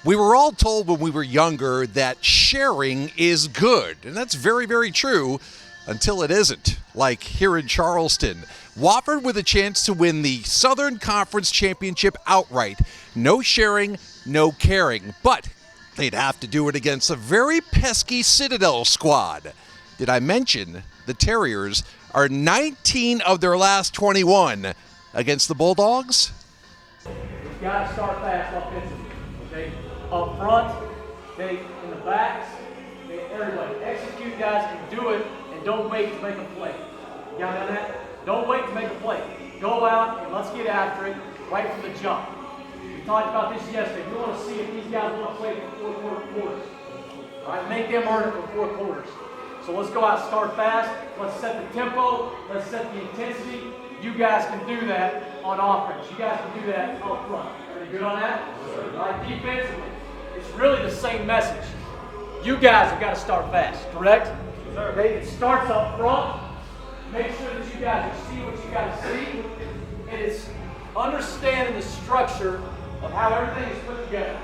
We were all told when we were younger that sharing is good, and that's very, very true until it isn't, like here in Charleston. Wofford with a chance to win the Southern Conference Championship outright. No sharing, no caring, but they'd have to do it against a very pesky Citadel squad. Did I mention the Terriers are 19 of their last 21 against the Bulldogs? We've got to start fast offensively, okay? Up front, okay, in the backs, okay, everybody. Execute, guys, and do it, and don't wait to make a play. You got that? Don't wait to make a play. Go out and let's get after it right from the jump. We talked about this yesterday. We want to see if these guys want to play for four quarters. All right, make them earn it for 4 quarters. So let's go out and start fast. Let's set the tempo. Let's set the intensity. You guys can do that on offense. You guys can do that up front. Pretty good on that? All right, defensively, it's really the same message. You guys have got to start fast, correct? Okay, it starts up front. Make sure that you guys see what you got to see. And it's understanding the structure of how everything is put together.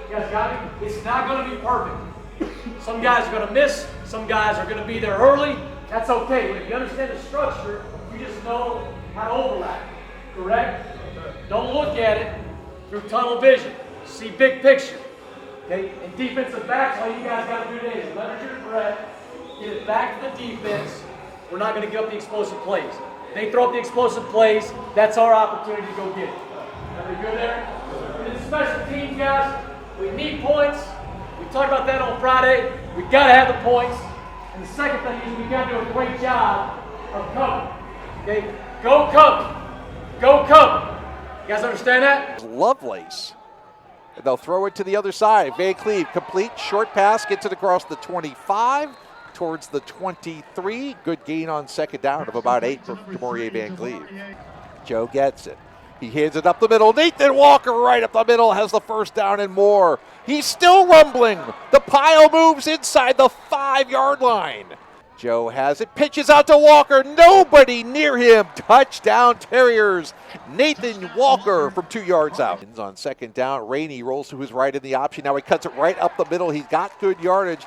You guys got me? It's not going to be perfect. Some guys are going to miss. Some guys are going to be there early. That's okay. But if you understand the structure, you just know how to overlap. Correct? Don't look at it through tunnel vision. See big picture. Okay? And defensive backs, all you guys got to do today is leverage your breath, get it back to the defense. We're not going to give up the explosive plays. They throw up the explosive plays. That's our opportunity to go get it. Everybody good there? And in special teams, guys, we need points. We talked about that on Friday. We got to have the points. And the second thing is we got to do a great job of covering. Okay? Go cover. Go cover. You guys understand that? Lovelace. And they'll throw it to the other side. Van Cleve, complete, short pass, gets it across the 25, towards the 23. Good gain on second down of about 8 for Demorier Van Cleve. Joe gets it. He hands it up the middle. Nathan Walker right up the middle has the first down and more. He's still rumbling. The pile moves inside the 5-yard line. Joe has it, pitches out to Walker. Nobody near him. Touchdown Terriers. Nathan Walker from 2 yards out. On second down, Rainey rolls to his right in the option. Now he cuts it right up the middle. He's got good yardage,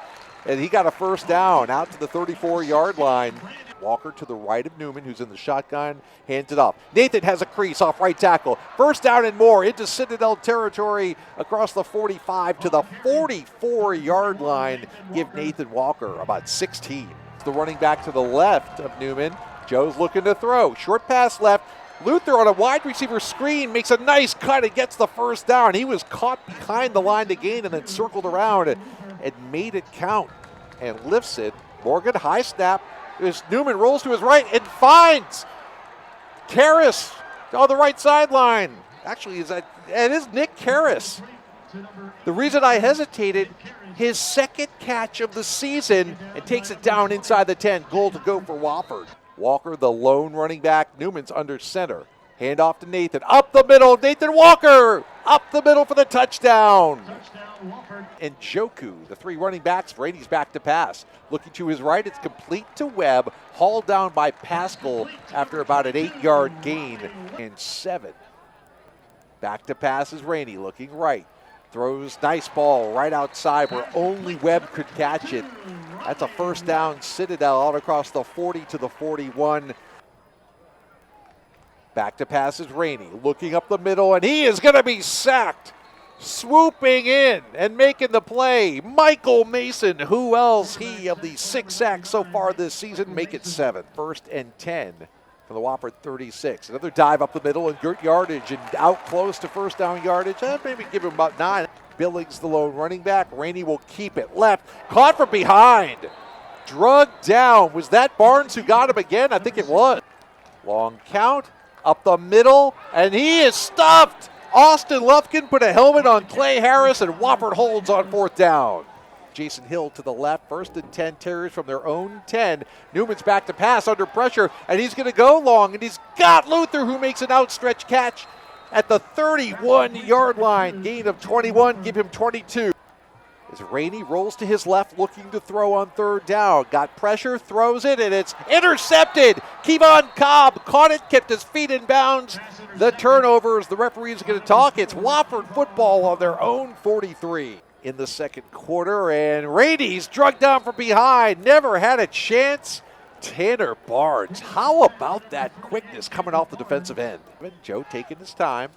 and he got a first down out to the 34-yard line. Walker to the right of Newman, who's in the shotgun, hands it off. Nathan has a crease off right tackle. First down and more into Citadel territory across the 45 to the 44-yard line. Give Nathan Walker about 16. The running back to the left of Newman. Joe's looking to throw. Short pass left. Luther on a wide receiver screen makes a nice cut and gets the first down. He was caught behind the line to gain and then circled around and made it count and lifts it. Morgan, high snap. As Newman rolls to his right and finds Karras on the right sideline. Actually, it is Nick Karras. The reason I hesitated, his second catch of the season, and takes it down inside the 10. Goal to go for Wofford. Walker, the lone running back. Newman's under center. Hand off to Nathan. Up the middle, Nathan Walker. Up the middle for the touchdown. And Joku, the 3 running backs. Brady's back to pass. Looking to his right, it's complete to Webb. Hauled down by Pascal after about an 8-yard gain. And 7. Back to pass is Rainey, looking right. Throws nice ball right outside where only Webb could catch it. That's a first down. Citadel out across the 40 to the 41. Back to pass is Rainey, looking up the middle, and he is going to be sacked. Swooping in and making the play, Michael Mason. Who else? He of the 6 sacks so far this season, make it 7. 1st and 10 for the Wofford 36. Another dive up the middle and good yardage and out close to first down yardage. Maybe give him about 9. Billings, the lone running back. Rainey will keep it left. Caught from behind. Drugged down. Was that Barnes who got him again? I think it was. Long count. Up the middle, and he is stuffed. Austin Lufkin put a helmet on Clay Harris, and Wofford holds on 4th down. Jason Hill to the left, 1st and 10 Terriers from their own 10. Newman's back to pass under pressure, and he's going to go long, and he's got Luther, who makes an outstretched catch at the 31-yard line. Gain of 21, give him 22. As Rainey rolls to his left, looking to throw on third down. Got pressure, throws it, and it's intercepted. Kevon Cobb caught it, kept his feet in bounds. The turnovers, the referees are going to talk. It's Wofford football on their own 43 in the second quarter, and Rainey's drugged down from behind. Never had a chance. Tanner Barnes, how about that quickness coming off the defensive end? Joe taking his time.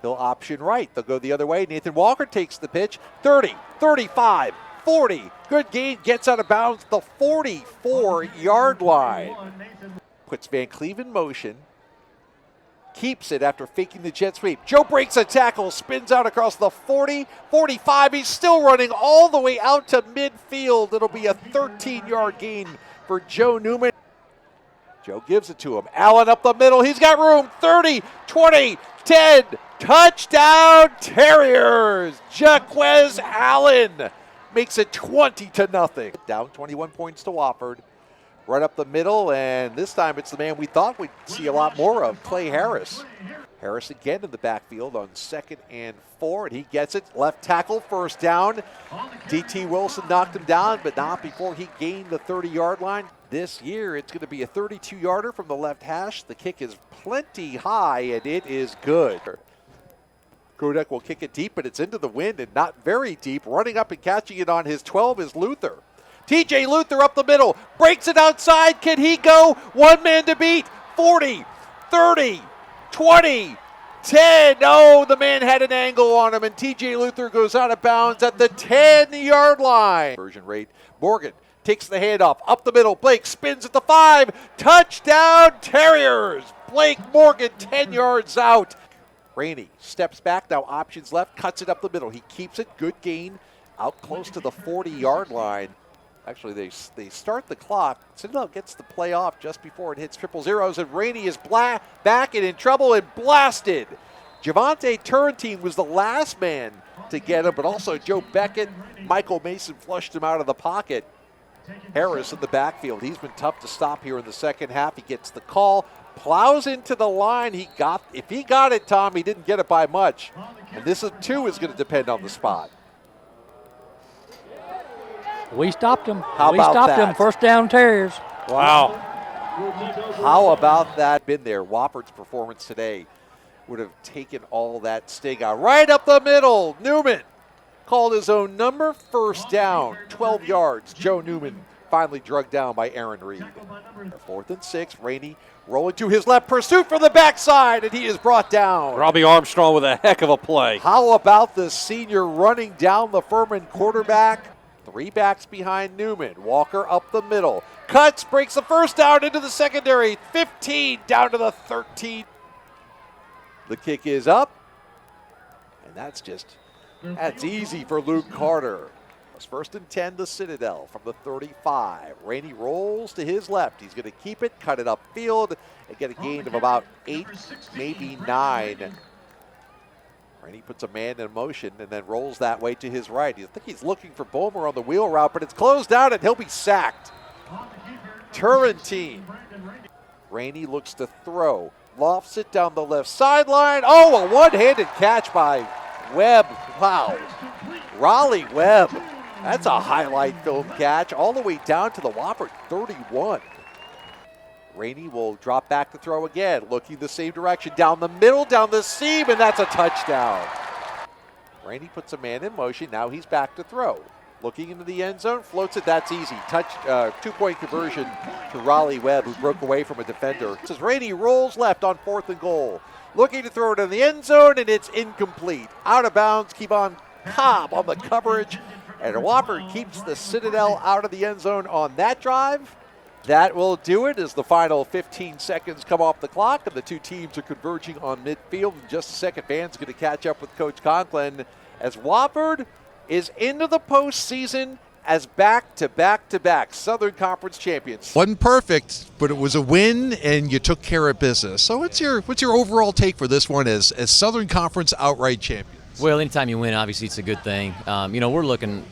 He'll option right. They'll go the other way. Nathan Walker takes the pitch. 30, 35, 40. Good gain. Gets out of bounds at the 44-yard line. Puts Van Cleve in motion. Keeps it after faking the jet sweep. Joe breaks a tackle. Spins out across the 40, 45. He's still running all the way out to midfield. It'll be a 13-yard gain for Joe Newman. Joe gives it to him. Allen up the middle. He's got room. 30, 20, 10. Touchdown Terriers! Jaquez Allen makes it 20-0. Down 21 points to Wofford. Right up the middle, and this time it's the man we thought we'd see a lot more of, Clay Harris. Harris again in the backfield on 2nd and 4, and he gets it. Left tackle, first down. D.T. Wilson knocked him down, but not before he gained the 30-yard line. This year, it's going to be a 32-yarder from the left hash. The kick is plenty high, and it is good. Kodek will kick it deep, but it's into the wind and not very deep. Running up and catching it on his 12 is Luther. TJ Luther up the middle, breaks it outside. Can he go? One man to beat. 40, 30, 20, 10. Oh, the man had an angle on him, and TJ Luther goes out of bounds at the 10-yard line. Conversion rate. Morgan takes the handoff up the middle. Blake spins at the 5. Touchdown Terriers. Blake Morgan 10 yards out. Rainey steps back, now options left, cuts it up the middle. He keeps it, good gain, out close to the 40-yard line. Actually, they start the clock. Citadel gets the play off just before it hits triple zeros, and Rainey is back and in trouble and blasted. Javante Turrentine was the last man to get him, but also Joe Beckett. Michael Mason flushed him out of the pocket. Harris in the backfield. He's been tough to stop here in the second half. He gets the call. Plows into the line. If he got it, Tom, he didn't get it by much. And this is going to depend on the spot. We stopped him. How about that? We stopped him. First down Terriers. Wow. How about that? Been there. Wofford's performance today would have taken all that sting out. Right up the middle. Newman called his own number. First down. 12 yards. Joe Newman finally drugged down by Aaron Reed. 4th and 6. Rainey rolling to his left. Pursuit from the backside, and he is brought down. Robbie Armstrong with a heck of a play. How about the senior running down the Furman quarterback? 3 backs behind Newman. Walker up the middle. Cuts, breaks the first down into the secondary. 15 down to the 13. The kick is up. And that's easy for Luke Carter. It's 1st and 10 to Citadel from the 35. Rainey rolls to his left. He's going to keep it, cut it upfield, and get a gain of about 8, maybe 9. Rainey puts a man in motion and then rolls that way to his right. I think he's looking for Bomer on the wheel route, but it's closed out and he'll be sacked. Turrentine. Rainey looks to throw. Lofts it down the left sideline. Oh, a one-handed catch by Webb. Wow. Raleigh Webb. That's a highlight film catch all the way down to the Wofford 31. Rainey will drop back to throw again, looking the same direction, down the middle, down the seam, and that's a touchdown. Rainey puts a man in motion. Now he's back to throw. Looking into the end zone, floats it. That's easy. Two-point conversion to Raleigh Webb, who broke away from a defender. As Rainey rolls left on 4th and goal. Looking to throw it in the end zone, and it's incomplete. Out of bounds. Kevon Cobb on the coverage. And Wofford keeps the Citadel out of the end zone on that drive. That will do it as the final 15 seconds come off the clock, and the two teams are converging on midfield. In just a second, Van's going to catch up with Coach Conklin as Wofford is into the postseason as back-to-back Southern Conference champions. Wasn't perfect, but it was a win, and you took care of business. So what's your overall take for this one as Southern Conference outright champions? Well, anytime you win, obviously it's a good thing. We're looking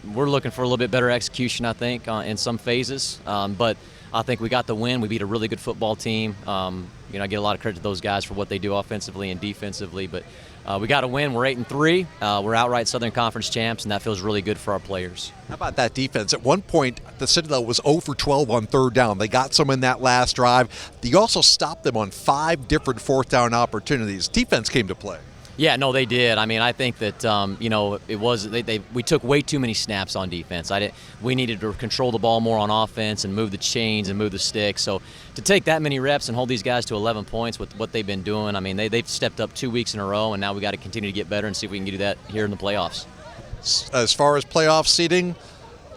for a little bit better execution, I think, in some phases. But I think we got the win. We beat a really good football team. I get a lot of credit to those guys for what they do offensively and defensively. But we got to win. We're 8-3. We're outright Southern Conference champs, and that feels really good for our players. How about that defense? At one point, the Citadel was 0 for 12 on third down. They got some in that last drive. You also stopped them on 5 different fourth down opportunities. Defense came to play. Yeah, no, they did. I mean, I think that it was we took way too many snaps on defense. We needed to control the ball more on offense and move the chains and move the sticks. So to take that many reps and hold these guys to 11 points with what they've been doing, I mean, they've stepped up 2 weeks in a row, and now we got to continue to get better and see if we can do that here in the playoffs. As far as playoff seeding,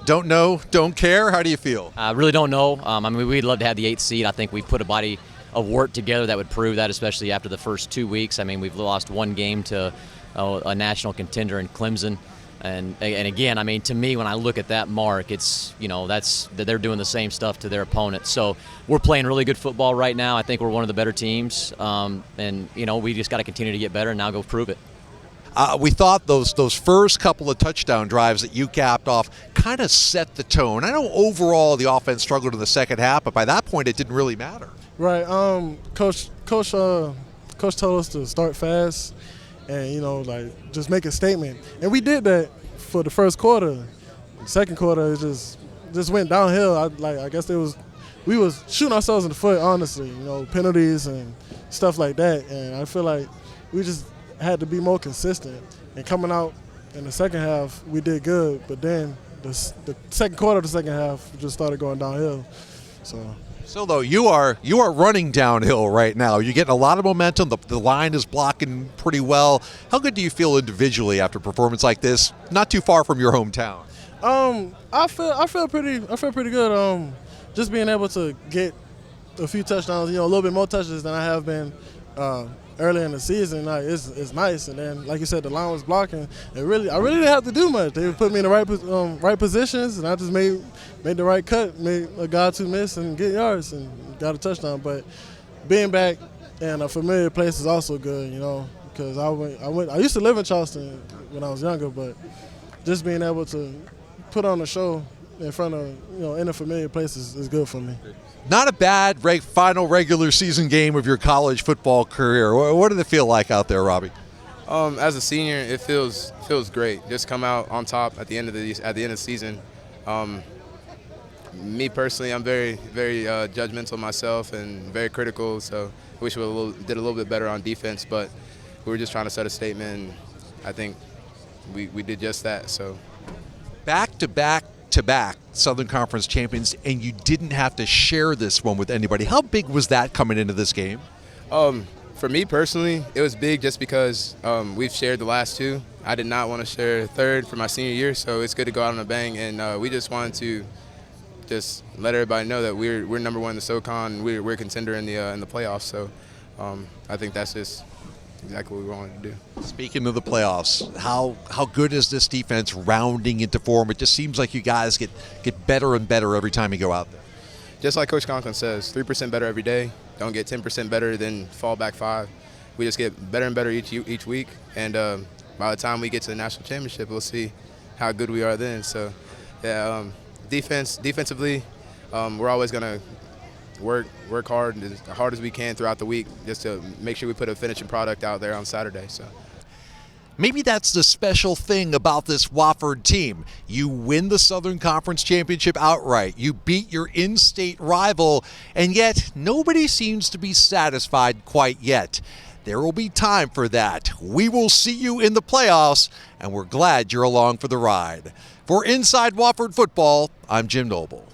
don't know, don't care. How do you feel? I really don't know. I mean, we'd love to have the 8th seed. I think we put a body of work together that would prove that, especially after the first 2 weeks. I mean, we've lost 1 game to a national contender in Clemson. And again, I mean, to me, when I look at that mark, it's, they're doing the same stuff to their opponent. So we're playing really good football right now. I think we're one of the better teams. And we just got to continue to get better and now go prove it. We thought those first couple of touchdown drives that you capped off kind of set the tone. I know overall the offense struggled in the second half, but by that point it didn't really matter. Right. Coach told us to start fast and, just make a statement. And we did that for the first quarter. Second quarter, it just went downhill. I guess we was shooting ourselves in the foot, honestly, penalties and stuff like that. And I feel like we just had to be more consistent. And coming out in the second half, we did good. But then the second quarter of the second half just started going downhill. So though you are running downhill right now. You're getting a lot of momentum. The line is blocking pretty well. How good do you feel individually after a performance like this? Not too far from your hometown. I feel pretty good. Just being able to get a few touchdowns, a little bit more touches than I have been early in the season, it's nice. And then, like you said, the line was blocking. I really didn't have to do much. They put me in the right positions, and I just made the right cut, made a guy to miss and get yards, and got a touchdown. But being back in a familiar place is also good, because I used to live in Charleston when I was younger, but just being able to put on a show in front of, in a familiar place is good for me. Not a bad final regular season game of your college football career. What did it feel like out there, Robbie? As a senior, it feels great. Just come out on top at the end of the season. Me personally, I'm very, very judgmental myself and very critical. So I wish we did a little bit better on defense, but we were just trying to set a statement. And I think we did just that. So back Southern Conference champions, and you didn't have to share this one with anybody. How big was that coming into this game? For me personally, it was big just because we've shared the last 2. I did not want to share a third for my senior year, so it's good to go out on a bang. And we just wanted to just let everybody know that we're number 1 in the SoCon. We're a contender in the playoffs. So I think that's just exactly what we wanted to do. Speaking of the playoffs, how good is this defense rounding into form? It just seems like you guys get better and better every time you go out there. Just like Coach Conklin says, 3% better every day. Don't get 10% better, then fall back 5. We just get better and better each week. And by the time we get to the national championship, we'll see how good we are then. So, yeah, defensively, we're always going to work hard, as hard as we can throughout the week, just to make sure we put a finishing product out there on Saturday. So maybe that's the special thing about this Wofford team. You win the Southern Conference Championship outright. You beat your in-state rival, and yet nobody seems to be satisfied quite yet. There will be time for that. We will see you in the playoffs, and we're glad you're along for the ride. For Inside Wofford Football, I'm Jim Noble.